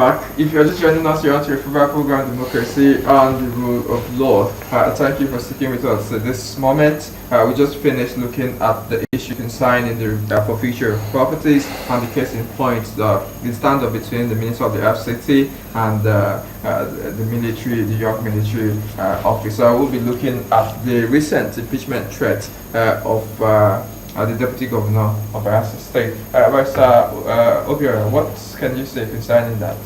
back. If you're just joining us, you're on to your favorite program, Democracy and the Rule of Law. Thank you for sticking with us at this moment. We just finished looking at the issue concerning the forfeiture of properties and the case in point, the stand-up between the Minister of the FCT and the military, the York military officer. We'll be looking at the recent impeachment threat of the Deputy Governor of Bayelsa State. Obiora, what can you say concerning that?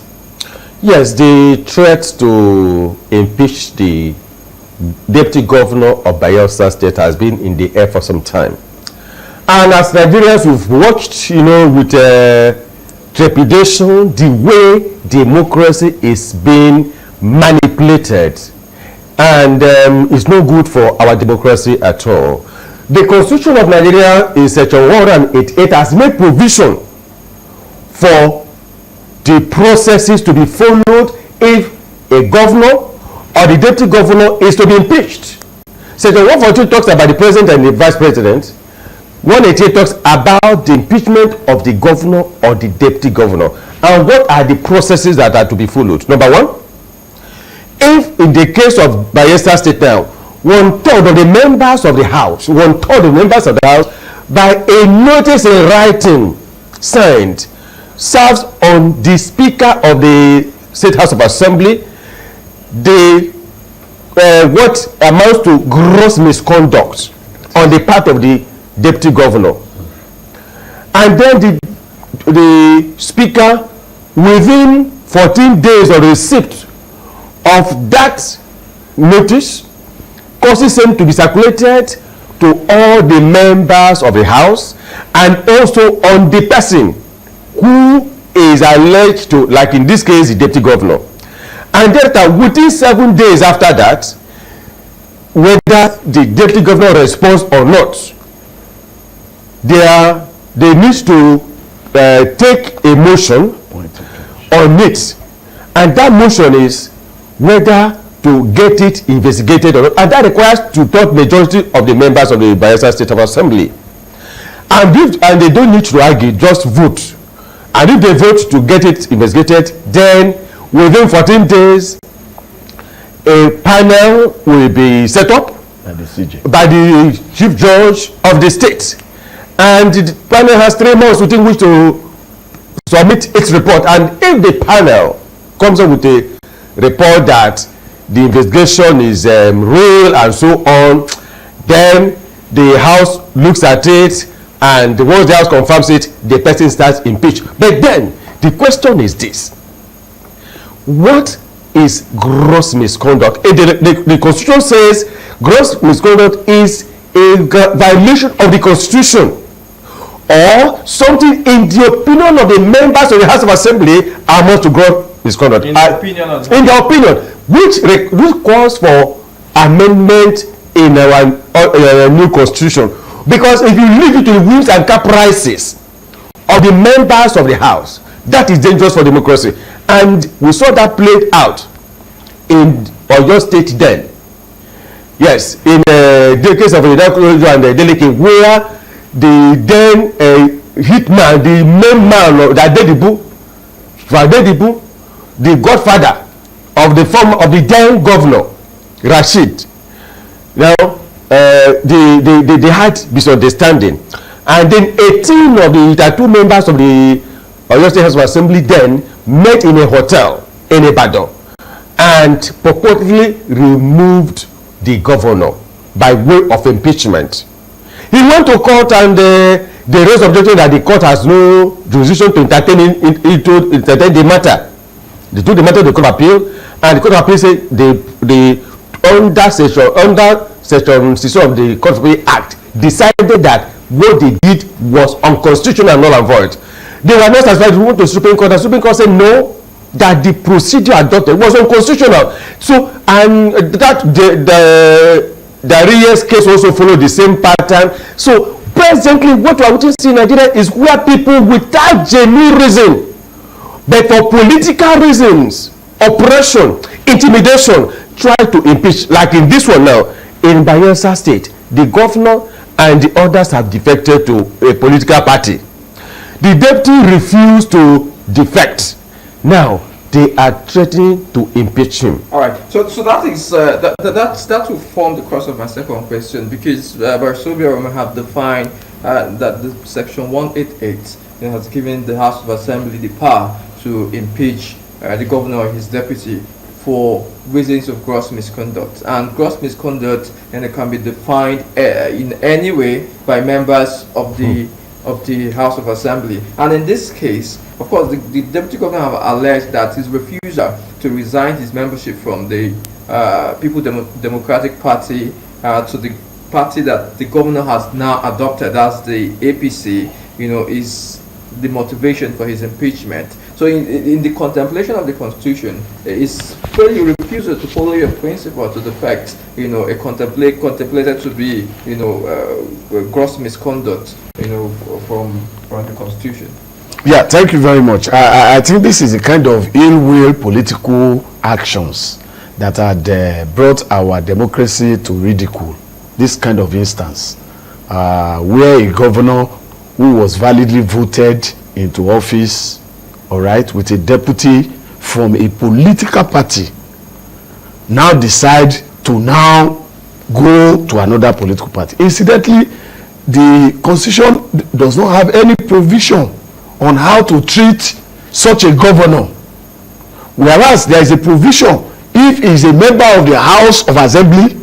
Yes, the threat to impeach the Deputy Governor of Bayelsa State has been in the air for some time. And as Nigerians, we've watched, with trepidation, the way democracy is being manipulated. And it's no good for our democracy at all. The Constitution of Nigeria in Section 188 has made provision for the processes to be followed if a governor or the deputy governor is to be impeached. Section 142 talks about the president and the vice president. 188 talks about the impeachment of the governor or the deputy governor. And what are the processes that are to be followed? Number one, if in the case of Bayelsa State now, 1/3 of the members of the House, 1/3 of the members of the House, by a notice in writing signed, serves on the Speaker of the State House of Assembly the what amounts to gross misconduct on the part of the Deputy Governor. And then the Speaker, within 14 days of receipt of that notice, causes him to be circulated to all the members of the House and also on the person who is alleged to, like in this case, the Deputy Governor. And then within 7 days after that, whether the Deputy Governor responds or not, they need to take a motion on it. And that motion is whether to get it investigated or not, and that requires 2/3 majority of the members of the Bayelsa State Assembly. And they don't need to argue, just vote. And if they vote to get it investigated, then within 14 days, a panel will be set up by the Chief Judge of the state. And the panel has 3 months within which to submit its report. And if the panel comes up with a report that the investigation is real and so on, then the House looks at it, and once the House confirms it, the person starts impeached. But then the question is this: what is gross misconduct? The Constitution says gross misconduct is a violation of the Constitution or something in the opinion of the members of the House of Assembly amounts to gross misconduct. In the opinion, which calls for amendment in our new Constitution. Because if you leave it to the whims and caprices of the members of the House, that is dangerous for democracy. And we saw that played out in Oyo State then. Yes, in the case of the and the Deleke, where the then hitman, the main man of Adedibu, the godfather of the then governor, Rashid. Now, they had misunderstanding. And then 18 of the 32 members of the Oyo State House of Assembly then met in a hotel in Ibadan and purportedly removed the governor by way of impeachment. He went to court and they raised objection that the court has no jurisdiction to entertain the matter. They took the matter to the Court of Appeal, and the Court of Appeal said under Section 6 of the Court of Appeal Act decided that what they did was unconstitutional and null and void. They were not satisfied. We went to the Supreme Court. The Supreme Court said no, that the procedure adopted was unconstitutional. So, and that the Reyes case also followed the same pattern. So, presently, what we are witnessing in Nigeria is where people without genuine reason, but for political reasons, oppression, intimidation, try to impeach. Like in this one now, in Bayelsa State, the governor and the others have defected to a political party. The deputy refused to defect. Now, they are threatening to impeach him. All right. So that is that will form the crux of my second question, because Barsobia have defined that the section 188 has given the House of Assembly the power to impeach the governor or his deputy for reasons of gross misconduct, and gross misconduct it can be defined in any way by members of the House of Assembly. And in this case, of course, the deputy governor have alleged that his refusal to resign his membership from the People Democratic Party to the party that the governor has now adopted as the APC, is the motivation for his impeachment. So in the contemplation of the Constitution, it's clearly refusal to follow your principle to the fact, contemplated to be, gross misconduct, from the Constitution. Yeah, thank you very much. I think this is a kind of ill-will political actions that had brought our democracy to ridicule. This kind of instance, where a governor who was validly voted into office, all right, with a deputy from a political party, now decide to now go to another political party. Incidentally, the Constitution does not have any provision on how to treat such a governor, whereas there is a provision if he is a member of the House of Assembly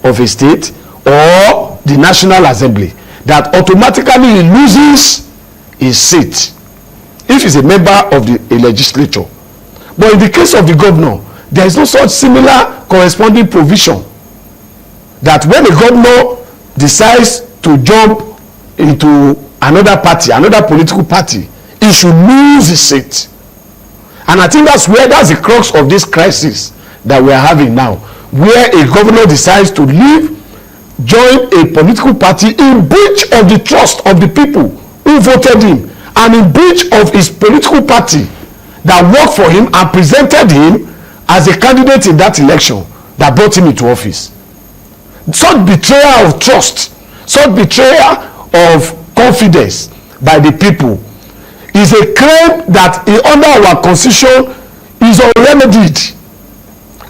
of a state or the National Assembly, that automatically he loses his seat if he's a member of the legislature. But in the case of the governor, there is no such similar corresponding provision that when the governor decides to jump into another party, another political party, he should lose his seat. And I think that's the crux of this crisis that we are having now, where a governor decides to leave, join a political party in breach of the trust of the people who voted him, and in breach of his political party that worked for him and presented him as a candidate in that election that brought him into office. Such betrayal of trust, such betrayal of confidence by the people is a crime that under our constitution is unremedied,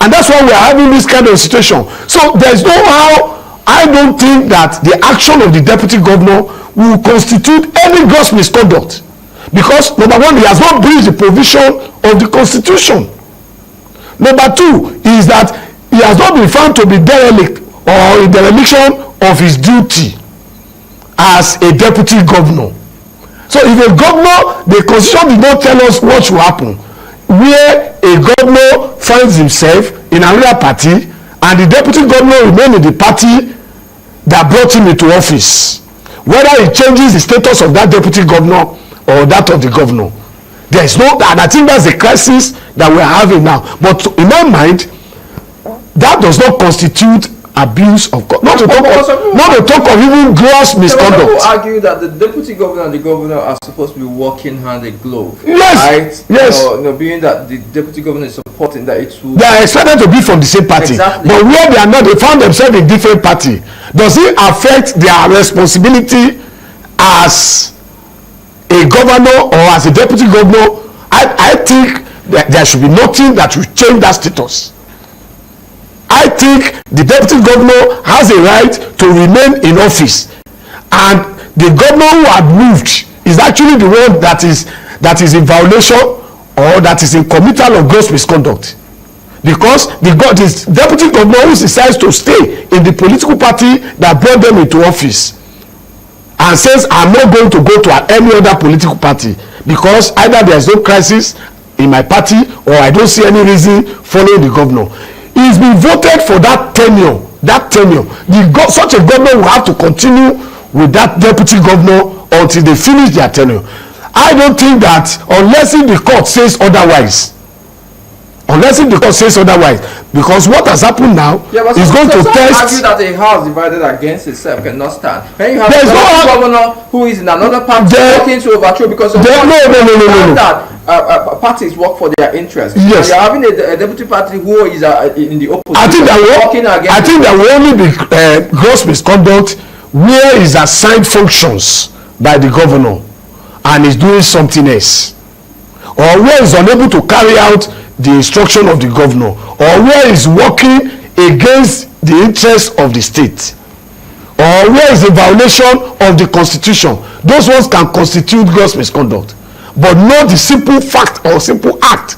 and that's why we are having this kind of situation. So there is no how. I don't think that the action of the deputy governor will constitute any gross misconduct, because number one, he has not breached the provision of the Constitution. Number two is that he has not been found to be derelict or in dereliction of his duty as a deputy governor. So if a governor, the Constitution did not tell us what should happen, where a governor finds himself in another party and the deputy governor remain in the party that brought him into office, whether he changes the status of that deputy governor or that of the governor, there is no, and I think that's the crisis that we're having now. But in my mind, that does not constitute abuse of not to talk of even gross misconduct. People argue that the deputy governor and the governor are supposed to be working hand in glove. Yes, right? yes. Being that the deputy governor is supporting that it will. They are expected to be from the same party, exactly. But where they are not, they found themselves in different party. Does it affect their responsibility as a governor or as a deputy governor? I think that there should be nothing that will change that status. I think the deputy governor has a right to remain in office, and the governor who had moved is actually the one that is in violation or that is in committal of gross misconduct, because the deputy governor who decides to stay in the political party that brought them into office and says, I'm not going to go to any other political party because either there is no crisis in my party or I don't see any reason following the governor. He's been voted for that tenure. Such a governor will have to continue with that deputy governor until they finish their tenure. I don't think that unless the court says otherwise, because what has happened now is going to test. Argue that a house divided against itself cannot stand. Then you have a governor who is in another party working to overthrow because of that parties work for their interests. Yes. You are having a deputy party who is in the opposition. I think there will only be gross misconduct where is assigned functions by the governor and is doing something else, or where is unable to carry out the instruction of the governor, or where he's working against the interests of the state, or where is a violation of the constitution, those ones can constitute gross misconduct. But not the simple fact or simple act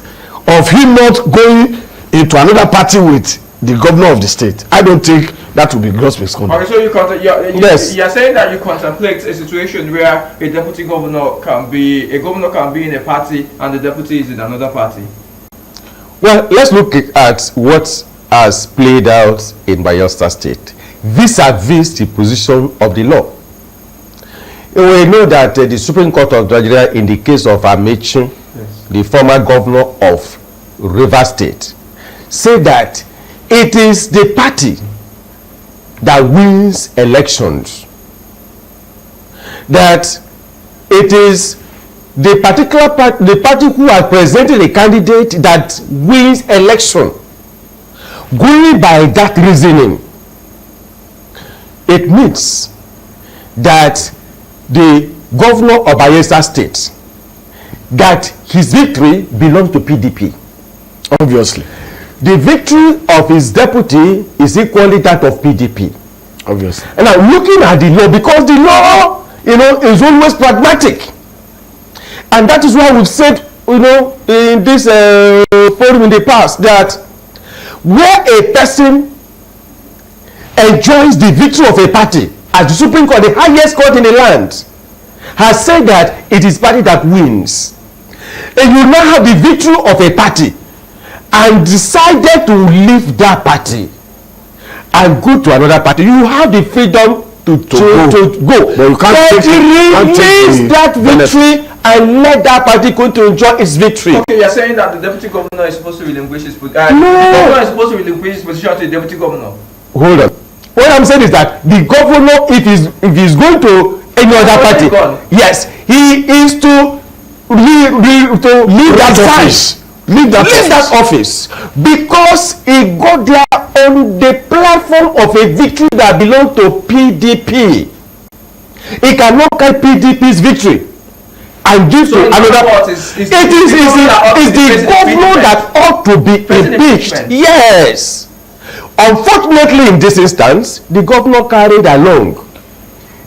of him not going into another party with the governor of the state. I don't think that will be gross misconduct. Okay, so you're saying that you contemplate a situation where a deputy governor can be in a party and the deputy is in another party. Well, let's look at what has played out in Bayelsa State vis-a-vis the position of the law. We know that the Supreme Court of Nigeria, in the case of Amechi, yes, the former governor of Rivers State, said that it is the party that wins elections, that it is the particular the party who has presented a candidate that wins election. Going by that reasoning, it means that the governor of Bayelsa State, that his victory belongs to PDP. Obviously. The victory of his deputy is equally that of PDP. Obviously. And I'm looking at the law, because the law, is always pragmatic. And that is why we've said, in this forum in the past, that where a person enjoys the victory of a party, as the Supreme Court, the highest court in the land, has said that it is party that wins, and you now have the victory of a party and decided to leave that party and go to another party, you have the freedom to go. But you can't release that victory and let that party go to enjoy its victory. Okay, you're saying that the deputy governor is supposed to relinquish his position. No. The governor is supposed to relinquish his position to the deputy governor. Hold on. What I'm saying is that the governor, if he's going to any other party, yes, he is to leave that office. Leave that office, because he got there on the platform of a victory that belonged to PDP. He cannot carry PDP's victory and give to another party. It is the governor that ought to be impeached. Yes. Unfortunately, in this instance, the governor carried along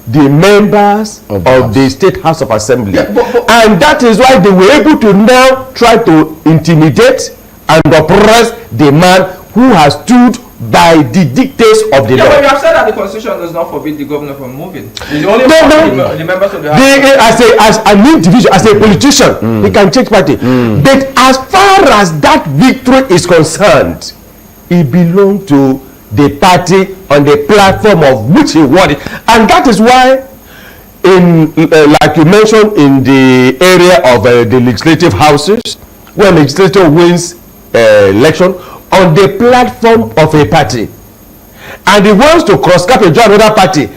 the members of the State House of Assembly. Yeah, and that is why they were able to now try to intimidate and oppress the man who has stood by the dictates of the law. But you have said that the Constitution does not forbid the governor from moving. It's only the members of the House. As an individual, as a politician, he can change party. But as far as that victory is concerned, it belongs to the party on the platform of which he won it. And that is why, like you mentioned, in the area of the legislative houses, where legislator wins election on the platform of a party, and he wants to cross-cap and join another party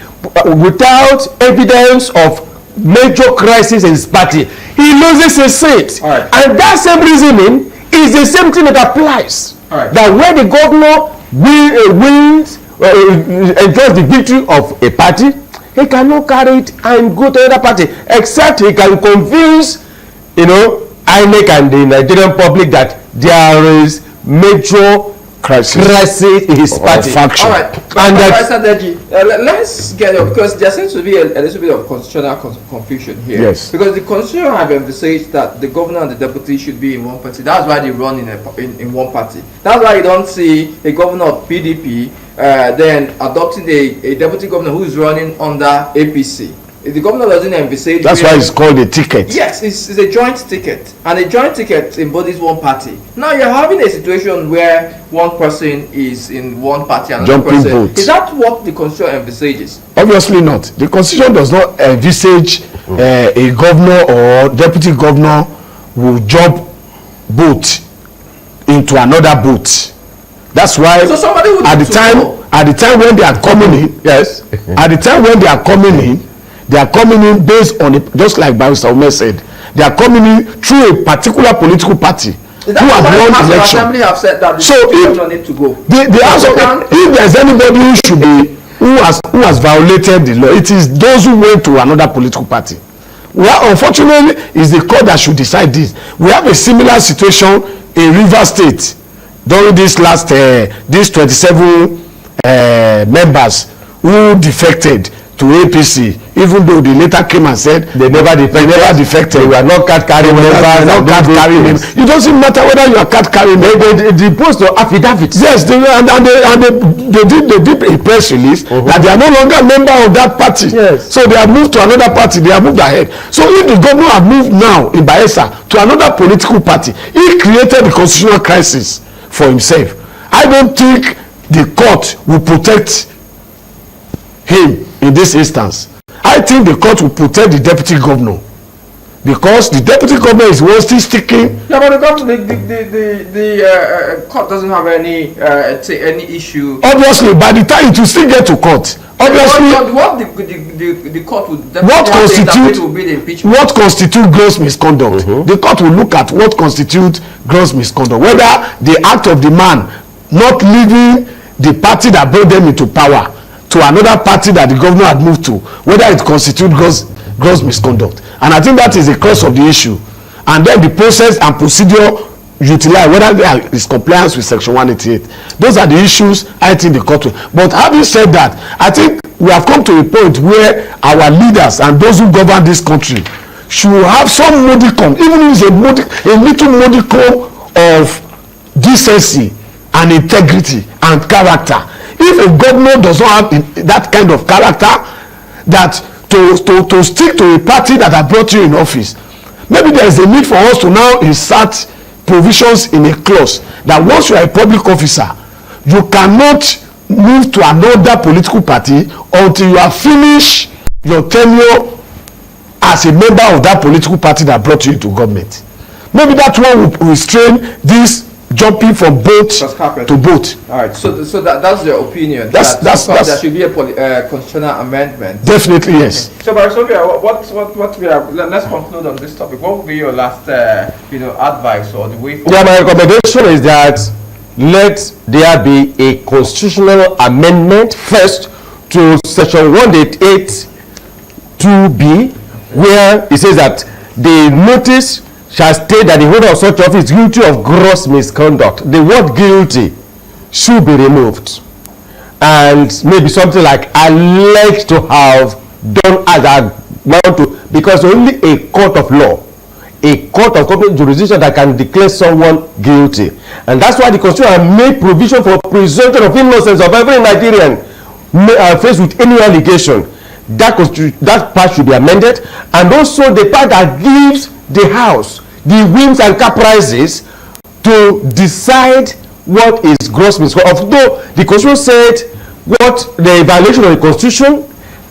without evidence of major crisis in his party, he loses his seat. Right. And that same reasoning is the same thing that applies. Right. That when the governor enjoys the victory of a party, he cannot carry it and go to another party, except he can convince, INEC and the Nigerian public that there is major crisis in his party. All right, and let's get it, because there seems to be a little bit of constitutional confusion here. Yes. Because the constitution have envisaged that the governor and the deputy should be in one party. That's why they run in one party. That's why you don't see a governor of PDP then adopting a deputy governor who is running under APC. If the governor doesn't envisage, that's why it's called a ticket. Yes, it's a joint ticket, and a joint ticket embodies one party. Now you're having a situation where one person is in one party and another person. Vote. Is that what the constitution envisages? Obviously not. The constitution does not envisage a governor or deputy governor will jump boat into another boat. That's why somebody would at the time when they are coming in, yes, at the time when they are coming in, they are coming in based on it, just like Bayelsa said, they are coming in through a particular political party who have won the election. Assembly have said that the so need to go. If there's anybody who has violated the law, it is those who went to another political party. Well, unfortunately, it's the court that should decide this. We have a similar situation in Rivers State during this last these 27 members who defected to APC, even though they later came and said they never defected. They were not card carrying members. It doesn't matter whether you are card carrying. They post to affidavits. Yes, they did a press release that they are no longer a member of that party. Yes. So they have moved to another party. They have moved ahead. So if the governor have moved now in Bayelsa to another political party, he created the constitutional crisis for himself. I don't think the court will protect him in this instance. I think the court will protect the deputy governor, because the deputy governor is one still sticking. Yeah, but the court doesn't have any issue. Obviously, by the time it will still get to court, obviously, what the court would definitely what constitute gross misconduct. The court will look at what constitute gross misconduct, whether the act of the man not leaving the party that brought them into power to another party that the governor had moved to, whether it constitutes gross misconduct. And I think that is the crux of the issue. And then the process and procedure utilized, whether there is compliance with Section 188. Those are the issues I think the court will. But having said that, I think we have come to a point where our leaders and those who govern this country should have some modicum, even if it's a little modicum of decency and integrity and character. If a governor does not have that kind of character, that to stick to a party that has brought you in office, maybe there is a need for us to now insert provisions in a clause that once you are a public officer, you cannot move to another political party until you have finished your tenure as a member of that political party that brought you into government. Maybe that one will restrain this jumping from boat to boat. All right. So that's their opinion. That's there should be a constitutional amendment. Definitely, yes. So, Barisovia, what we have? Let's conclude on this topic. What would be your last, advice or the way forward? Yeah, my recommendation is that let there be a constitutional amendment first to Section 188(2)(b), where it says that the notice shall state that the holder of such office is guilty of gross misconduct. The word guilty should be removed, and maybe something like alleged to have done as I want to, because only a court of law, a court of competent jurisdiction that can declare someone guilty. And that's why the Constitution made provision for presumption of innocence of every Nigerian faced with any allegation. That part should be amended, and also the part that gives the House the whims and caprices to decide what is gross misconduct. Although the Constitution said what the violation of the Constitution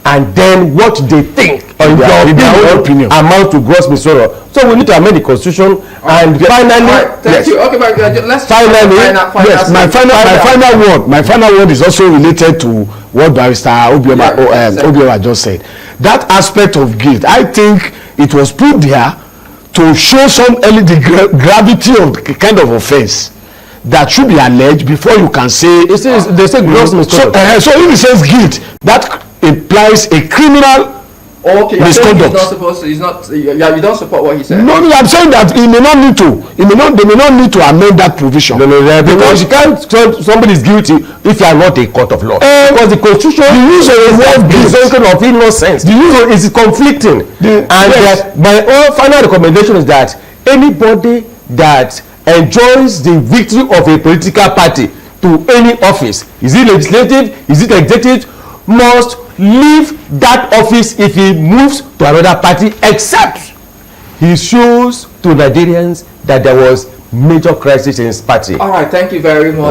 and then what they think in their own opinion amount to gross misconduct. So we need to amend the Constitution and finally. Thank you. Okay, but let's finally. Yes, my final word is also related to what Barrister Obiora just said. That aspect of guilt, I think it was put there to show the gravity of the kind of offense that should be alleged before you can say. They say gross misconduct. So if it says guilt, that implies a criminal misconduct. He's not. Yeah, you don't support what he said. No, I'm saying that he may not need to. They may not need to amend that provision. No, because you can't tell somebody is guilty if you are not a court of law. Because the Constitution, the use of the word presumption of innocence, the use of is conflicting. My own final recommendation is that anybody that enjoys the victory of a political party to any office, is it legislative, is it executive, must leave that office if he moves to another party, except he shows to Nigerians that there was major crisis in his party. All right, thank you very much.